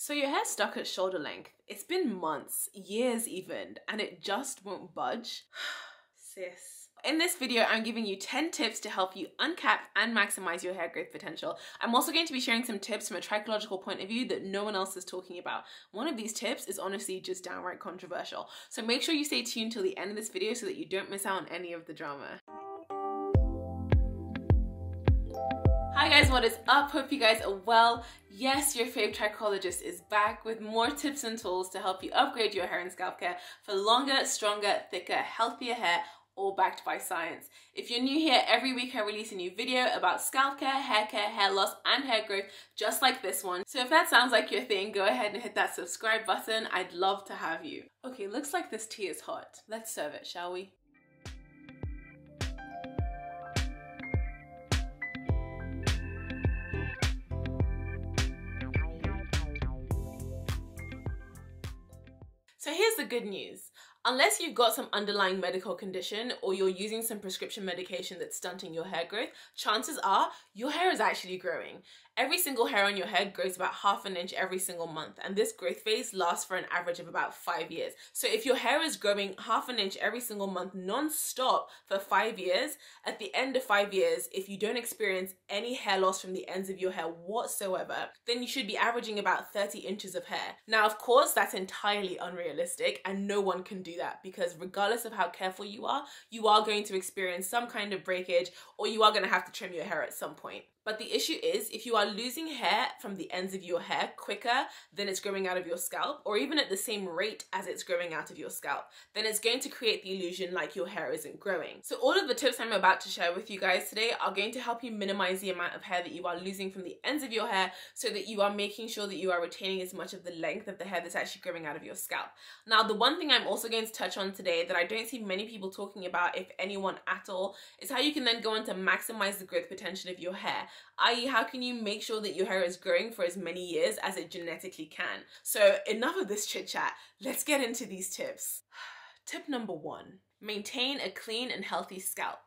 So your hair's stuck at shoulder length. It's been months, years even, and it just won't budge. Sis. In this video, I'm giving you 10 tips to help you uncap and maximize your hair growth potential. I'm also going to be sharing some tips from a trichological point of view that no one else is talking about. One of these tips is honestly just downright controversial. So make sure you stay tuned till the end of this video so that you don't miss out on any of the drama. Hi guys, what is up? Hope you guys are well. Yes, your fave trichologist is back with more tips and tools to help you upgrade your hair and scalp care for longer, stronger, thicker, healthier hair, all backed by science. If you're new here, every week I release a new video about scalp care, hair loss, and hair growth, just like this one. So if that sounds like your thing, go ahead and hit that subscribe button. I'd love to have you. Okay, looks like this tea is hot. Let's serve it, shall we? So here's the good news. Unless you've got some underlying medical condition or you're using some prescription medication that's stunting your hair growth, chances are your hair is actually growing. Every single hair on your head grows about ½ an inch every single month, and this growth phase lasts for an average of about 5 years. So if your hair is growing ½ an inch every single month non-stop for 5 years, at the end of 5 years, if you don't experience any hair loss from the ends of your hair whatsoever, then you should be averaging about 30 inches of hair. Now, of course, that's entirely unrealistic and no one can do that because regardless of how careful you are going to experience some kind of breakage or you are going to have to trim your hair at some point. But the issue is, if you are losing hair from the ends of your hair quicker than it's growing out of your scalp, or even at the same rate as it's growing out of your scalp, then it's going to create the illusion like your hair isn't growing. So all of the tips I'm about to share with you guys today are going to help you minimize the amount of hair that you are losing from the ends of your hair so that you are making sure that you are retaining as much of the length of the hair that's actually growing out of your scalp. Now, the one thing I'm also going to touch on today that I don't see many people talking about, if anyone at all, is how you can then go on to maximize the growth potential of your hair. I.e., how can you make sure that your hair is growing for as many years as it genetically can? So enough of this chit chat, let's get into these tips. Tip number 1, maintain a clean and healthy scalp.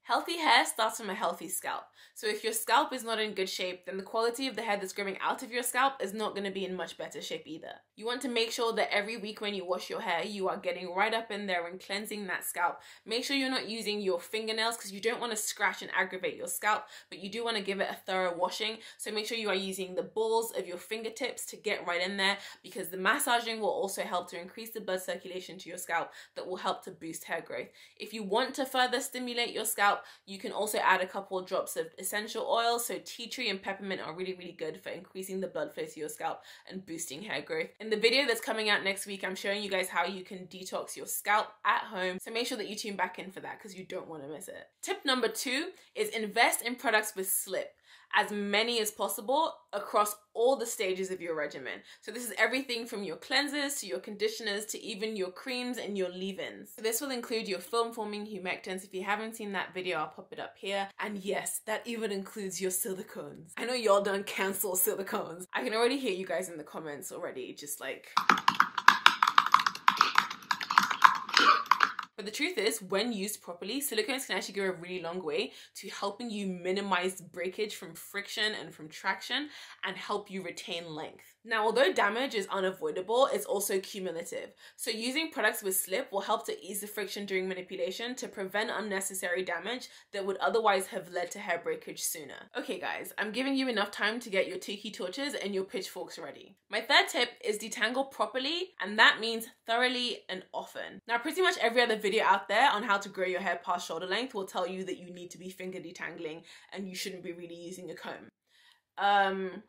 Healthy hair starts from a healthy scalp. So if your scalp is not in good shape, then the quality of the hair that's growing out of your scalp is not going to be in much better shape either. You want to make sure that every week when you wash your hair, you are getting right up in there and cleansing that scalp. Make sure you're not using your fingernails because you don't want to scratch and aggravate your scalp, but you do want to give it a thorough washing. So make sure you are using the balls of your fingertips to get right in there because the massaging will also help to increase the blood circulation to your scalp that will help to boost hair growth. If you want to further stimulate your scalp, you can also add a couple of drops of essential oil. So tea tree and peppermint are really, really good for increasing the blood flow to your scalp and boosting hair growth. In the video that's coming out next week, I'm showing you guys how you can detox your scalp at home. So make sure that you tune back in for that because you don't want to miss it. Tip number 2 is invest in products with slip. As many as possible across all the stages of your regimen. So this is everything from your cleansers to your conditioners to even your creams and your leave-ins. So this will include your film-forming humectants. If you haven't seen that video, I'll pop it up here. And yes, that even includes your silicones. I know y'all done cancel silicones. I can already hear you guys in the comments already, just like... But the truth is, when used properly, silicones can actually go a really long way to helping you minimize breakage from friction and from traction and help you retain length. Now, although damage is unavoidable, it's also cumulative. So using products with slip will help to ease the friction during manipulation to prevent unnecessary damage that would otherwise have led to hair breakage sooner. Okay guys, I'm giving you enough time to get your tiki torches and your pitchforks ready. My third tip is detangle properly, and that means thoroughly and often. Now, pretty much every other video out there on how to grow your hair past shoulder length will tell you that you need to be finger detangling and you shouldn't be really using a comb.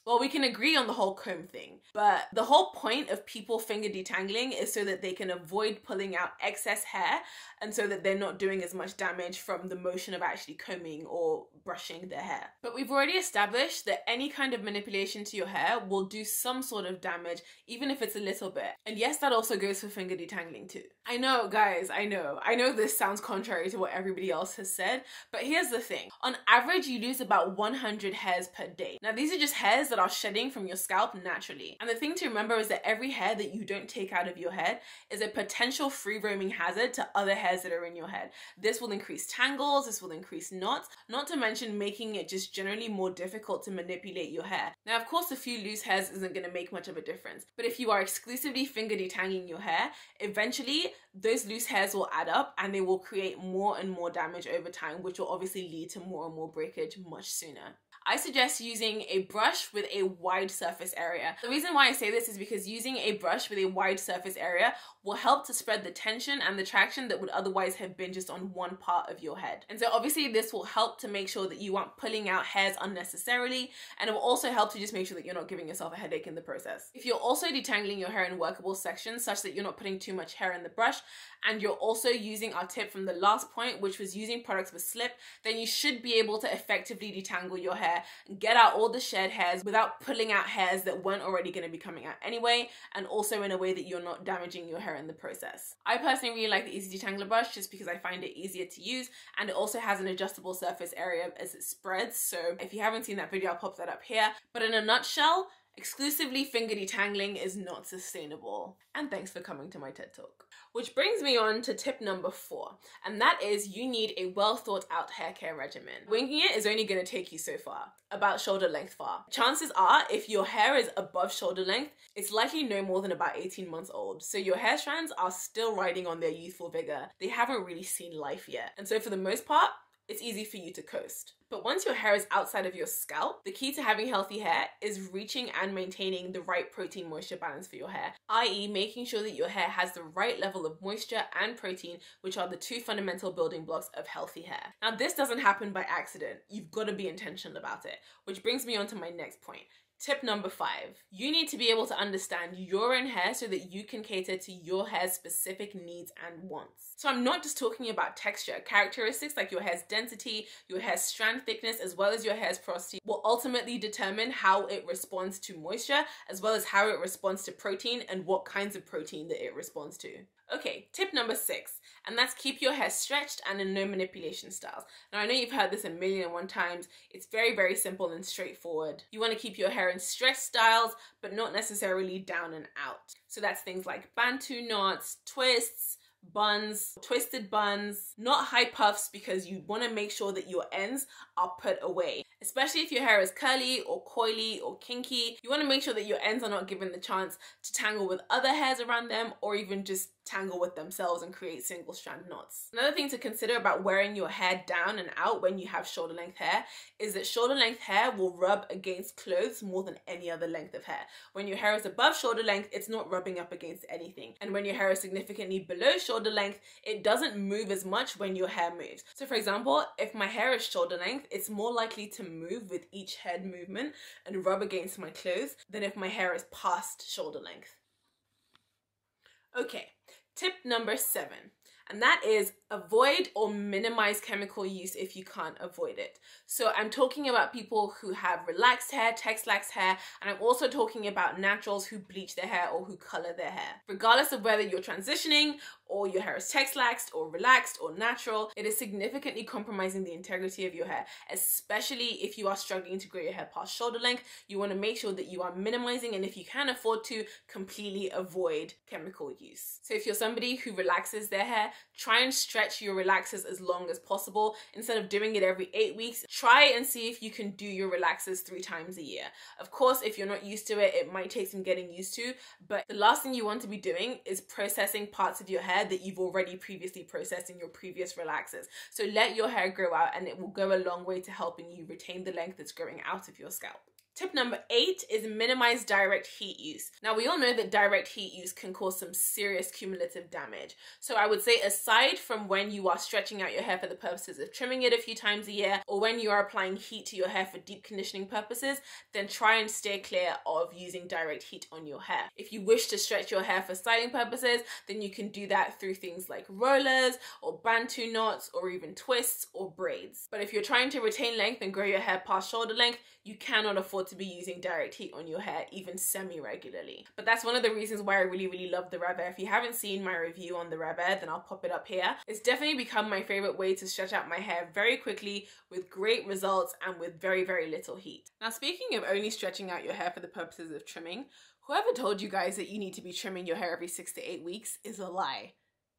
Well, we can agree on the whole comb thing, but the whole point of people finger detangling is so that they can avoid pulling out excess hair and so that they're not doing as much damage from the motion of actually combing or brushing their hair. But we've already established that any kind of manipulation to your hair will do some sort of damage, even if it's a little bit. And yes, that also goes for finger detangling too. I know, guys, I know this sounds contrary to what everybody else has said, but here's the thing. On average, you lose about 100 hairs per day. Now, these are just hairs that are shedding from your scalp naturally. And the thing to remember is that every hair that you don't take out of your head is a potential free roaming hazard to other hairs that are in your head. This will increase tangles, this will increase knots, not to mention making it just generally more difficult to manipulate your hair. Now, of course, a few loose hairs isn't going to make much of a difference, but if you are exclusively finger detangling your hair, eventually those loose hairs will add up and they will create more and more damage over time, which will obviously lead to more and more breakage much sooner. I suggest using a brush with a wide surface area. The reason why I say this is because using a brush with a wide surface area will help to spread the tension and the traction that would otherwise have been just on one part of your head. And so obviously this will help to make sure that you aren't pulling out hairs unnecessarily, and it will also help to just make sure that you're not giving yourself a headache in the process. If you're also detangling your hair in workable sections such that you're not putting too much hair in the brush, and you're also using our tip from the last point, which was using products with slip, then you should be able to effectively detangle your hair and get out all the shed hairs without pulling out hairs that weren't already going to be coming out anyway, and also in a way that you're not damaging your hair in the process. I personally really like the Easy Detangler brush just because I find it easier to use, and it also has an adjustable surface area as it spreads. So if you haven't seen that video, I'll pop that up here. But in a nutshell, exclusively finger detangling is not sustainable. And thanks for coming to my TED Talk. Which brings me on to tip number 4, and that is you need a well thought out hair care regimen. Winging it is only going to take you so far, about shoulder length far. Chances are, if your hair is above shoulder length, it's likely no more than about 18 months old. So your hair strands are still riding on their youthful vigor. They haven't really seen life yet. And so for the most part, it's easy for you to coast. But once your hair is outside of your scalp, the key to having healthy hair is reaching and maintaining the right protein moisture balance for your hair, i.e. making sure that your hair has the right level of moisture and protein, which are the two fundamental building blocks of healthy hair. Now, this doesn't happen by accident. You've got to be intentional about it, which brings me on to my next point. Tip number 5, you need to be able to understand your own hair so that you can cater to your hair's specific needs and wants. So I'm not just talking about texture. Characteristics like your hair's density, your hair's strand thickness, as well as your hair's porosity will ultimately determine how it responds to moisture, as well as how it responds to protein and what kinds of protein that it responds to. Okay, tip number 6, and that's keep your hair stretched and in no manipulation styles. Now, I know you've heard this a million and one times. It's very, very simple and straightforward. You want to keep your hair in stretch styles, but not necessarily down and out. So that's things like bantu knots, twists, buns, twisted buns, not high puffs, because you want to make sure that your ends are put away. Especially if your hair is curly or coily or kinky, you want to make sure that your ends are not given the chance to tangle with other hairs around them, or even just tangle with themselves and create single strand knots. Another thing to consider about wearing your hair down and out when you have shoulder length hair is that shoulder length hair will rub against clothes more than any other length of hair. When your hair is above shoulder length, it's not rubbing up against anything. And when your hair is significantly below shoulder length, it doesn't move as much when your hair moves. So for example, if my hair is shoulder length, it's more likely to move with each head movement and rub against my clothes than if my hair is past shoulder length. Okay, tip number 7, and that is avoid or minimize chemical use if you can't avoid it. So I'm talking about people who have relaxed hair, texlaxed hair, and I'm also talking about naturals who bleach their hair or who color their hair. Regardless of whether you're transitioning or your hair is texlaxed or relaxed or natural, it is significantly compromising the integrity of your hair, especially if you are struggling to grow your hair past shoulder length. You want to make sure that you are minimizing, and if you can afford to, completely avoid chemical use. So if you're somebody who relaxes their hair, try and stretch your relaxers as long as possible. Instead of doing it every 8 weeks, try and see if you can do your relaxers 3 times a year. Of course, if you're not used to it, it might take some getting used to, but the last thing you want to be doing is processing parts of your hair that you've already previously processed in your previous relaxers. So let your hair grow out, and it will go a long way to helping you retain the length that's growing out of your scalp. Tip number 8 is minimize direct heat use. Now, we all know that direct heat use can cause some serious cumulative damage. So I would say, aside from when you are stretching out your hair for the purposes of trimming it a few times a year, or when you are applying heat to your hair for deep conditioning purposes, then try and stay clear of using direct heat on your hair. If you wish to stretch your hair for styling purposes, then you can do that through things like rollers or bantu knots or even twists or braids. But if you're trying to retain length and grow your hair past shoulder length, you cannot afford afford to be using direct heat on your hair even semi-regularly. But that's one of the reasons why I really love the Rev Air. If you haven't seen my review on the Rev Air, then I'll pop it up here. It's definitely become my favorite way to stretch out my hair very quickly with great results and with very little heat. Now, speaking of only stretching out your hair for the purposes of trimming, whoever told you guys that you need to be trimming your hair every 6 to 8 weeks is a lie.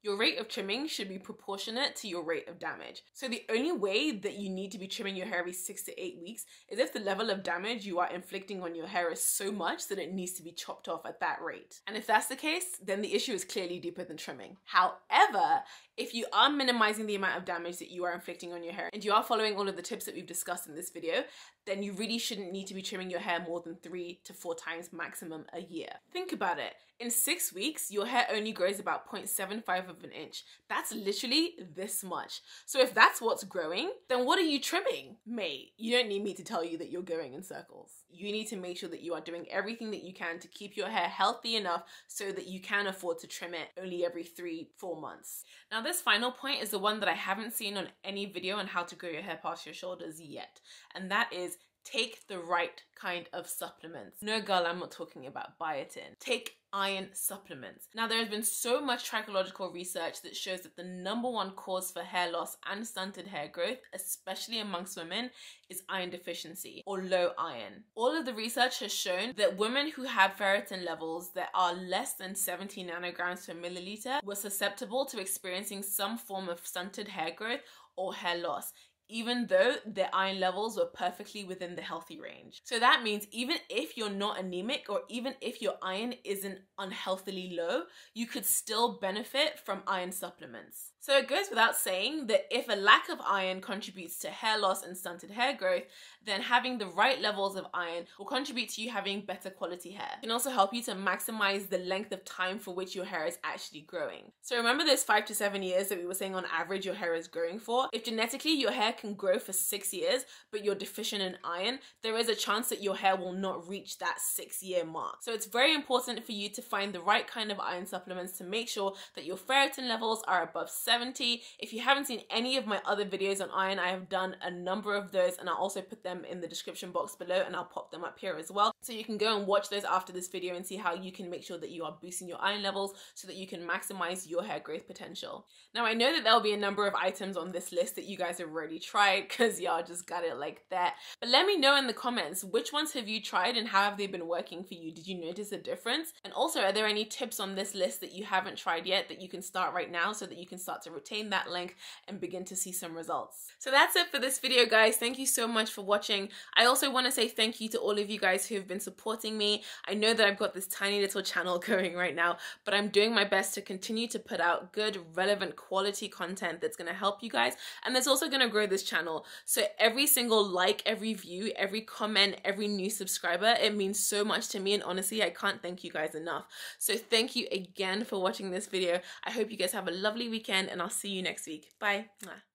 Your rate of trimming should be proportionate to your rate of damage. So the only way that you need to be trimming your hair every 6 to 8 weeks is if the level of damage you are inflicting on your hair is so much that it needs to be chopped off at that rate. And if that's the case, then the issue is clearly deeper than trimming. However, if you are minimizing the amount of damage that you are inflicting on your hair and you are following all of the tips that we've discussed in this video, then you really shouldn't need to be trimming your hair more than 3 to 4 times maximum a year. Think about it. In 6 weeks, your hair only grows about 0.75 of an inch. That's literally this much. So if that's what's growing, then what are you trimming? Mate, you don't need me to tell you that you're going in circles. You need to make sure that you are doing everything that you can to keep your hair healthy enough so that you can afford to trim it only every 3-4 months. Now, this final point is the one that I haven't seen on any video on how to grow your hair past your shoulders yet. And that is take the right kind of supplements. No girl, I'm not talking about biotin. Take iron supplements. Now, there has been so much trichological research that shows that the #1 cause for hair loss and stunted hair growth, especially amongst women, is iron deficiency or low iron. All of the research has shown that women who have ferritin levels that are less than 70 nanograms per milliliter were susceptible to experiencing some form of stunted hair growth or hair loss, even though their iron levels were perfectly within the healthy range. So that means even if you're not anemic or even if your iron isn't unhealthily low, you could still benefit from iron supplements. So it goes without saying that if a lack of iron contributes to hair loss and stunted hair growth, then having the right levels of iron will contribute to you having better quality hair. It can also help you to maximize the length of time for which your hair is actually growing. So remember those 5 to 7 years that we were saying on average your hair is growing for? If genetically your hair can grow for 6 years, but you're deficient in iron, there is a chance that your hair will not reach that 6-year mark. So it's very important for you to find the right kind of iron supplements to make sure that your ferritin levels are above 70. If you haven't seen any of my other videos on iron, I have done a number of those and I'll also put them in the description box below and I'll pop them up here as well. So you can go and watch those after this video and see how you can make sure that you are boosting your iron levels so that you can maximize your hair growth potential. Now, I know that there'll be a number of items on this list that you guys have already tried because y'all just got it like that. But let me know in the comments, which ones have you tried and how have they been working for you? Did you notice a difference? And also, are there any tips on this list that you haven't tried yet that you can start right now so that you can start to retain that length and begin to see some results? So that's it for this video, guys. Thank you so much for watching. I also want to say thank you to all of you guys who have been supporting me. I know that I've got this tiny little channel going right now, but I'm doing my best to continue to put out good, relevant, quality content that's going to help you guys and that's also going to grow this channel. So every single like, every view, every comment, every new subscriber, it means so much to me, and honestly, I can't thank you guys enough. So thank you again for watching this video. I hope you guys have a lovely weekend and I'll see you next week. Bye. Mwah.